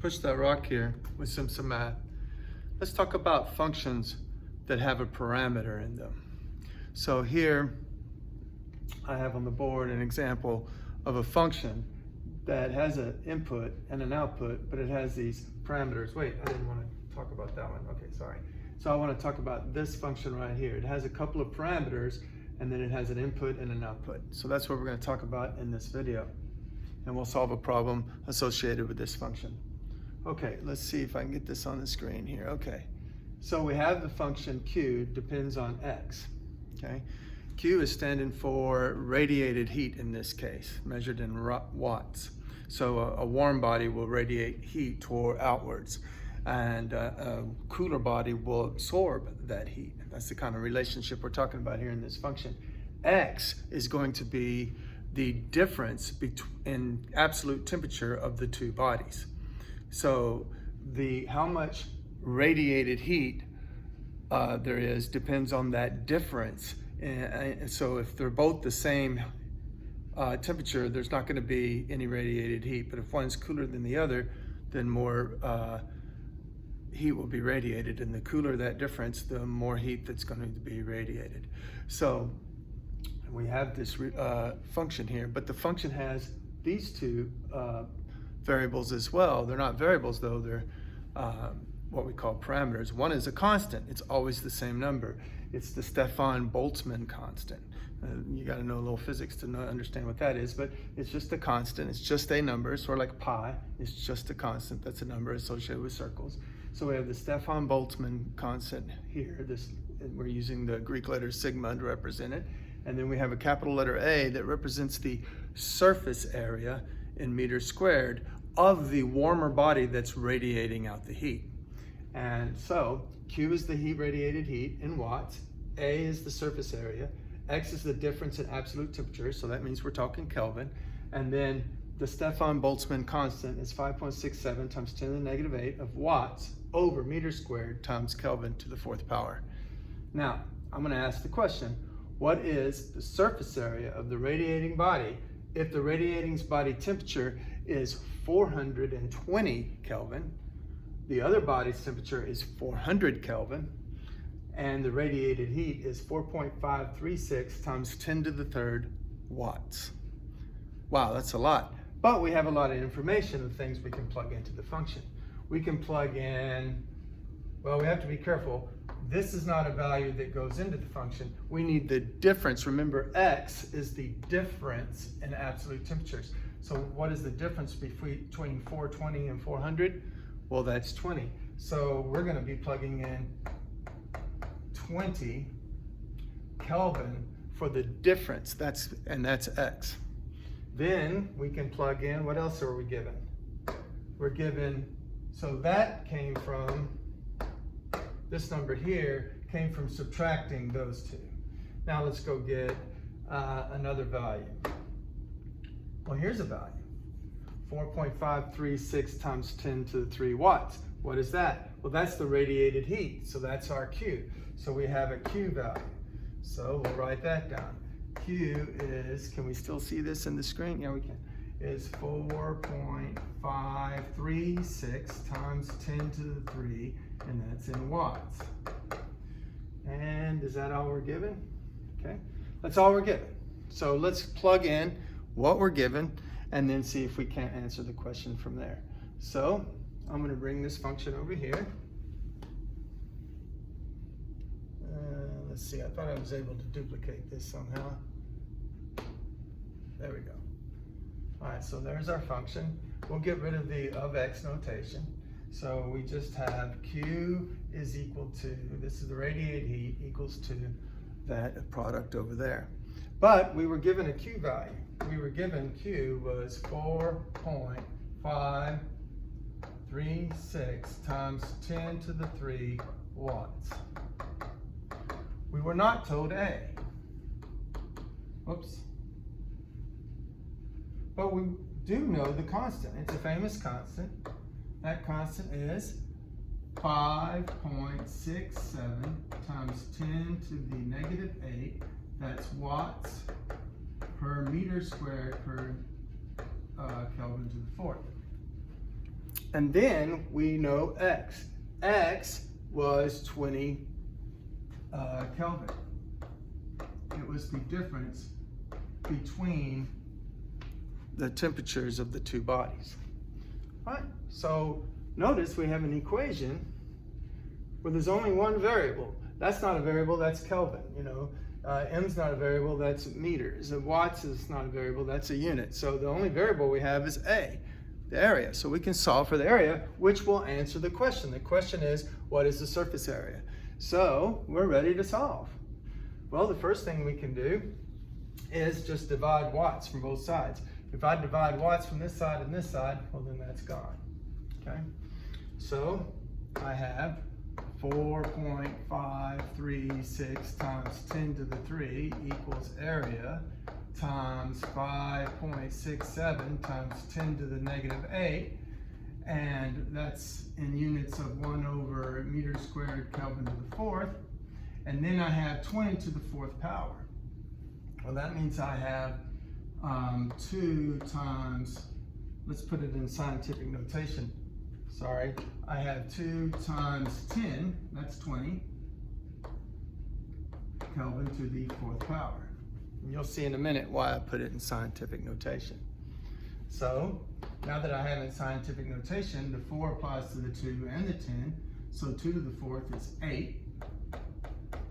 push that rock here with some math. Let's talk about functions that have a parameter in them. So here I have on the board an example of a function that has an input and an output, but it has these parameters. Wait, I didn't want to talk about that one. Okay, sorry. So I want to talk about this function right here. It has a couple of parameters, and then it has an input and an output. So that's what we're going to talk about in this video. And we'll solve a problem associated with this function. Okay, let's see if I can get this on the screen here. Okay, so we have the function Q depends on X. Okay, Q is standing for radiated heat in this case, measured in watts. So a warm body will radiate heat outwards, and a cooler body will absorb that heat. That's the kind of relationship we're talking about here in this function. X is going to be the difference in absolute temperature of the two bodies. So how much radiated heat there is depends on that difference. And so if they're both the same temperature, there's not going to be any radiated heat. But if one's cooler than the other, then more heat will be radiated. And the cooler that difference, the more heat that's going to be radiated. So we have this function here, but the function has these two variables as well. They're not variables though, they're what we call parameters. One is a constant, it's always the same number. It's the Stefan-Boltzmann constant. You got to know a little physics to understand what that is, but it's just a constant, it's just a number, sort of like pi, it's just a constant, that's a number associated with circles. So we have the Stefan-Boltzmann constant here, we're using the Greek letter sigma to represent it. And then we have a capital letter A that represents the surface area in meters squared of the warmer body that's radiating out the heat. And so Q is the heat radiated heat in watts, A is the surface area, X is the difference in absolute temperature, so that means we're talking Kelvin, and then the Stefan-Boltzmann constant is 5.67 times 10 to the negative 8 of watts over meters squared times Kelvin to the 4th power. Now, I'm going to ask the question, what is the surface area of the radiating body if the radiating body temperature is 420 Kelvin, the other body's temperature is 400 Kelvin, and the radiated heat is 4.536 times 10 to the 3rd watts. Wow, that's a lot. But we have a lot of information of things we can plug into the function. We can plug in, well, we have to be careful. This is not a value that goes into the function. We need the difference. Remember, X is the difference in absolute temperatures. So what is the difference between 420 and 400? Well, that's 20. So we're going to be plugging in 20 Kelvin for the difference. That's X. Then we can plug in, what else are we given? We're given, so that came from, this number here came from subtracting those two. Now let's go get another value. Well, here's a value. 4.536 times 10 to the 3 watts. What is that? Well, that's the radiated heat, so that's our Q. So we have a Q value. So we'll write that down. Q is, can we still see this in the screen? Yeah, we can. Is 4.536 times 10 to the 3, and that's in watts. And is that all we're given? Okay, that's all we're given. So let's plug in what we're given and then see if we can't answer the question from there. So I'm going to bring this function over here. Let's see, I thought I was able to duplicate this somehow. There we go. All right, so there's our function. We'll get rid of the of X notation. So we just have Q is equal to, this is the radiated heat, equals to that product over there. But we were given a Q value. We were given Q was 4.536 times 10 to the 3 watts. We were not told A. Whoops. But we do know the constant. It's a famous constant. That constant is 5.67 times 10 to the negative 8. That's watts per meter squared per Kelvin to the 4th. And then we know X. X was 20 Kelvin. It was the difference between the temperatures of the two bodies. All right, so notice we have an equation where there's only one variable. That's not a variable, that's Kelvin, you know. M's not a variable, that's meters. And watts is not a variable, that's a unit. So the only variable we have is A, the area. So we can solve for the area, which will answer the question. The question is, what is the surface area? So we're ready to solve. Well, the first thing we can do is just divide watts from both sides. If I divide watts from this side and this side, well then that's gone, okay? So I have 4.536 times 10 to the 3 equals area times 5.67 times 10 to the negative 8, and that's in units of 1 over meter squared Kelvin to the 4th, and then I have 20 to the 4th power. Well, that means I have 2 times, let's put it in scientific notation, sorry, I have 2 times 10, that's 20, Kelvin to the 4th power. And you'll see in a minute why I put it in scientific notation. So, now that I have it in scientific notation, the 4 applies to the 2 and the 10, so 2 to the 4th is 8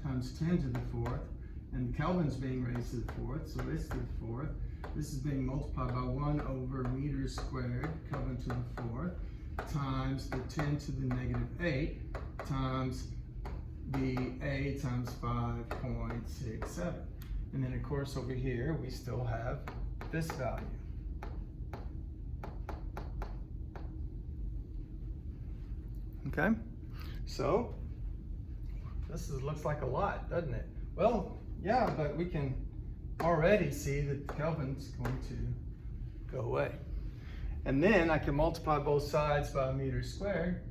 times 10 to the 4th, and Kelvin's being raised to the 4th, so it's to the 4th. This is being multiplied by 1 over meters squared, Kelvin to the 4th, times the 10 to the negative 8, times the A times 5.67. And then of course over here, we still have this value. Okay, so this looks like a lot, doesn't it? Well, yeah, but we can already see that Kelvin's going to go away. And then I can multiply both sides by meters squared,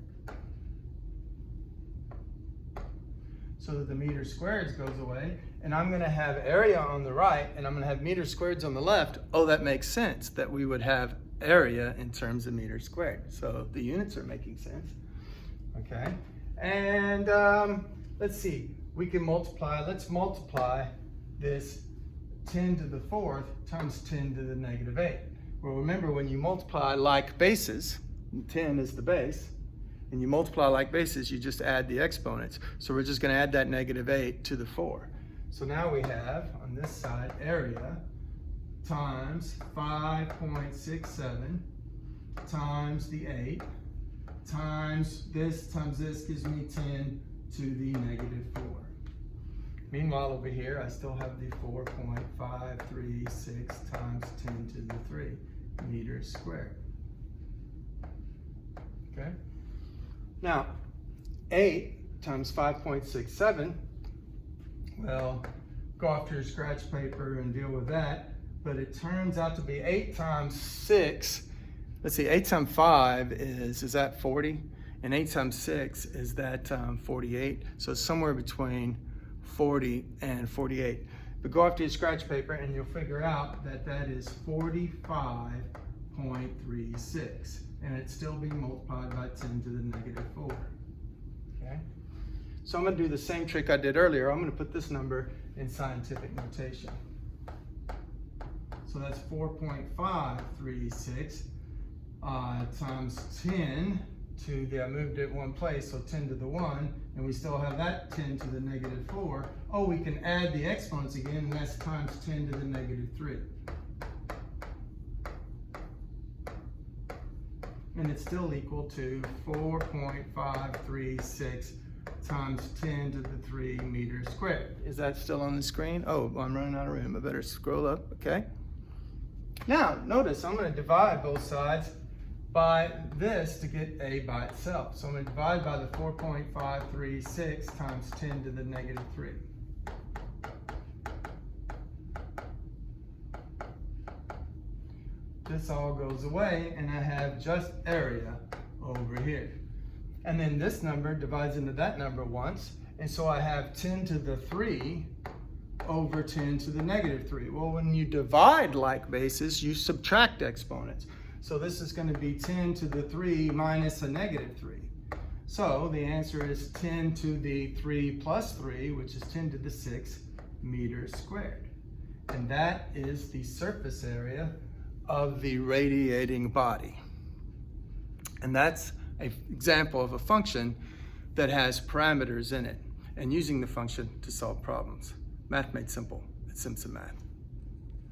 so that the meters squared goes away. And I'm going to have area on the right, and I'm going to have meters squared on the left. Oh, that makes sense that we would have area in terms of meters squared. So the units are making sense. Okay, and let's see, we can multiply, let's multiply this 10 to the 4th times 10 to the negative 8. Well, remember when you multiply like bases, 10 is the base, and you multiply like bases, you just add the exponents. So we're just going to add that negative 8 to the 4. So now we have on this side area times 5.67 times the 8 times this gives me 10 to the negative 4. Meanwhile, over here, I still have the 4.536 times 10 to the 3 meters squared. Okay? Now, 8 times 5.67, well, go off to your scratch paper and deal with that, but it turns out to be 8 times 6. Let's see, 8 times 5 is that 40? And 8 times 6 is that 48. So it's somewhere between 40 and 48. But go off to your scratch paper and you'll figure out that that is 45.36. And it's still being multiplied by 10 to the negative 4. Okay? So I'm going to do the same trick I did earlier. I'm going to put this number in scientific notation. So that's 4.536 times 10 to the, I moved it one place, so 10 to the 1, and we still have that 10 to the negative 4. Oh, we can add the exponents again, and that's times 10 to the negative 3. And it's still equal to 4.536 times 10 to the 3 meters squared. Is that still on the screen? Oh, I'm running out of room. I better scroll up, okay? Now, notice I'm going to divide both sides by this to get A by itself. So I'm going to divide by the 4.536 times 10 to the negative 3. This all goes away, and I have just area over here. And then this number divides into that number once, and so I have 10 to the 3 over 10 to the negative 3. Well, when you divide like bases, you subtract exponents. So this is going to be 10 to the 3 minus a negative 3. So the answer is 10 to the 3 plus 3, which is 10 to the 6 meters squared. And that is the surface area of the radiating body. And that's an example of a function that has parameters in it, and using the function to solve problems. Math made simple at Simpson Math.